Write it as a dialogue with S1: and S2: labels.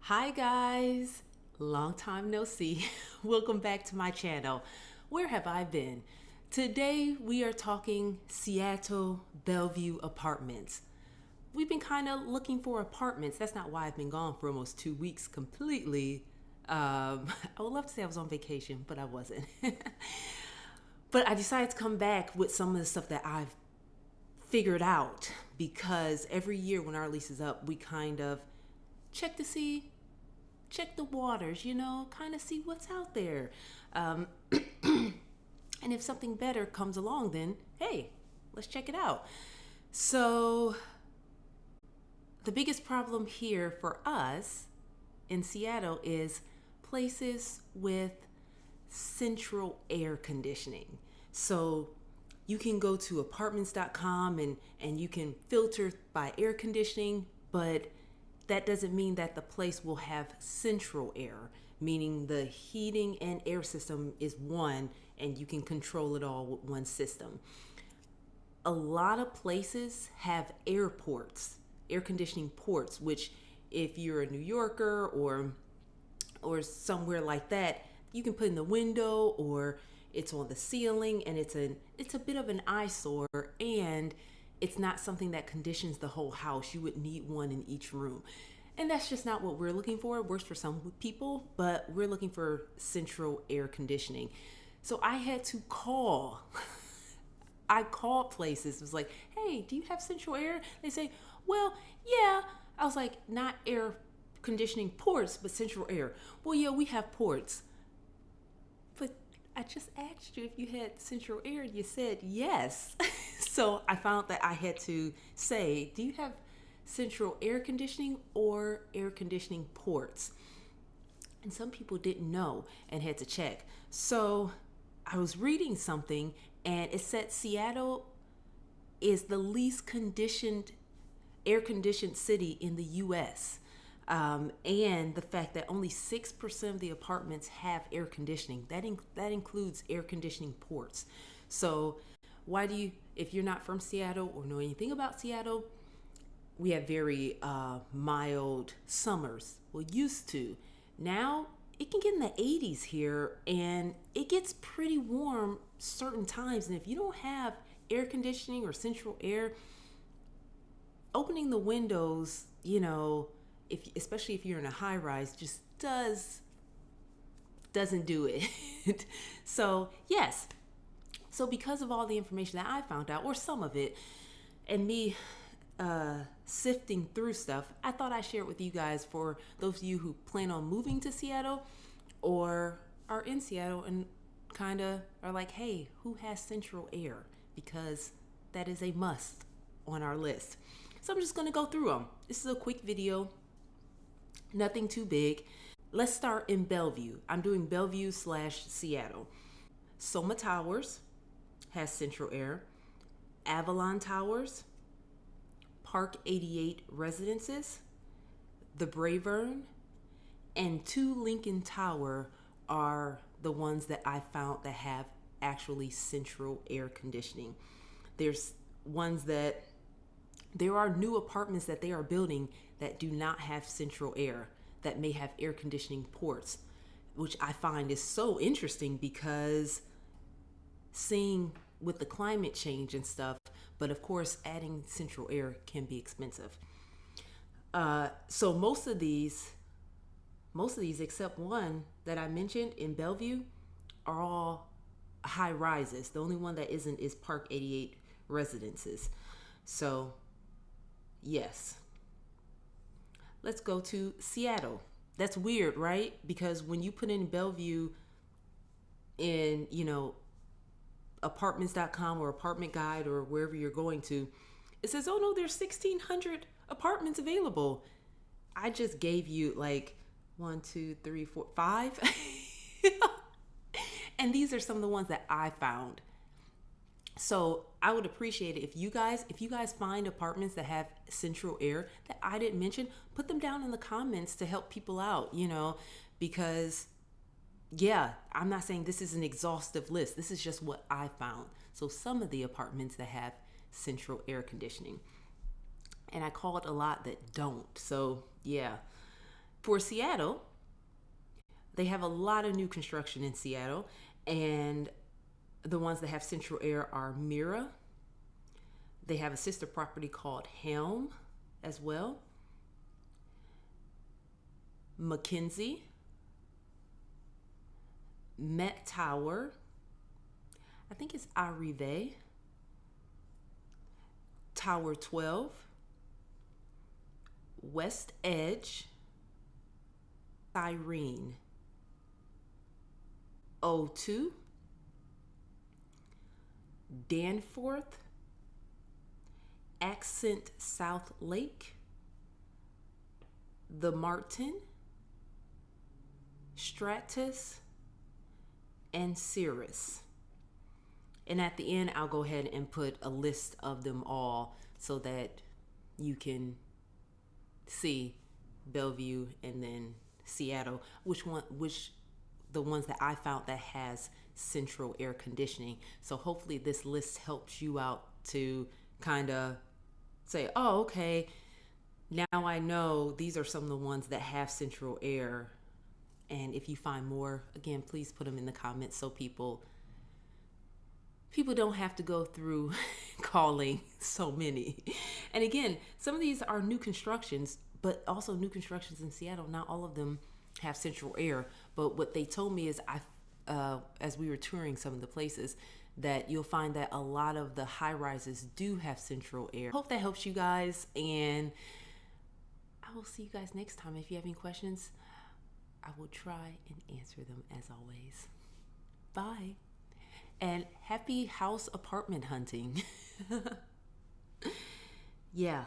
S1: Hi guys, long time no see. Welcome back to my channel. Where have I been? Today we are talking Seattle Bellevue apartments. We've been kind of looking for apartments. That's not why I've been gone for almost 2 weeks completely. I would love to say I was on vacation, but I wasn't. But I decided to come back with some of the stuff that I've figured out because every year when our lease is up, we kind of check the waters, kind of see what's out there. Um, and if something better comes along, then hey, let's check it out. So, the biggest problem here for us in Seattle is places with central air conditioning. So, you can go to apartments.com and you can filter by air conditioning, but that doesn't mean that the place will have central air, meaning the heating and air system is one and you can control it all with one system. A lot of places have airports, air conditioning ports, which if you're a New Yorker or somewhere like that, you can put in the window or it's on the ceiling, and it's a bit of an eyesore, and it's not something that conditions the whole house. You would need one in each room. And that's just not what we're looking for. It works for some people, but we're looking for central air conditioning. So I had to call. I called places. It was like, hey, do you have central air? They say, well, yeah. I was like, not air conditioning ports, but central air. Well, yeah, we have ports. But I just asked you if you had central air and you said yes. So I found that I had to say, do you have central air conditioning or air conditioning ports? And some people didn't know and had to check. So I was reading something and it said Seattle is the least air conditioned city in the US. And the fact that only 6% of the apartments have air conditioning. That includes air conditioning ports. So if you're not from Seattle or know anything about Seattle, we have very mild summers. Well, used to. Now it can get in the 80s here, and it gets pretty warm certain times. And if you don't have air conditioning or central air, opening the windows, especially if you're in a high rise, just doesn't do it. So yes. So because of all the information that I found out, or some of it, and me sifting through stuff, I thought I'd share it with you guys for those of you who plan on moving to Seattle or are in Seattle and kind of are like, hey, who has central air? Because that is a must on our list. So I'm just going to go through them. This is a quick video, nothing too big. Let's start in Bellevue. I'm doing Bellevue/Seattle. Soma Towers has central air. Avalon Towers, Park 88 Residences, the Bravern, and 2 Lincoln Tower are the ones that I found that have actually central air conditioning. There are new apartments that they are building that do not have central air, that may have air conditioning ports, which I find is so interesting because seeing with the climate change and stuff, but of course adding central air can be expensive. So most of these except one that I mentioned in Bellevue are all high rises. The only one that isn't is Park 88 Residences. So yes. Let's go to Seattle. That's weird, right? Because when you put in Bellevue in, apartments.com or apartment guide or wherever you're going to, it says, oh no, there's 1,600 apartments available. I just gave you like 1, 2, 3, 4, 5. And these are some of the ones that I found. So I would appreciate it if you guys find apartments that have central air that I didn't mention, put them down in the comments to help people out, because yeah, I'm not saying this is an exhaustive list. This is just what I found. So some of the apartments that have central air conditioning. And I called a lot that don't. So yeah, For Seattle, they have a lot of new construction in Seattle, and the ones that have central air are Mira. They have a sister property called Helm as well. McKinsey, Met Tower, I think it's Arrive, Tower 12, West Edge, Irene, O2, Danforth, Accent South Lake, The Martin, Stratus, and Cirrus. And at the end, I'll go ahead and put a list of them all so that you can see Bellevue and then Seattle, which the ones that I found that has central air conditioning. So hopefully this list helps you out to kind of say, oh, okay, now I know these are some of the ones that have central air. And if you find more, again, please put them in the comments so people don't have to go through calling so many. And again, some of these are new constructions, but also new constructions in Seattle. Not all of them have central air, but what they told me is as we were touring some of the places, that you'll find that a lot of the high rises do have central air. Hope that helps you guys, and I will see you guys next time. If you have any questions, I will try and answer them as always. Bye. And happy house apartment hunting. Yeah.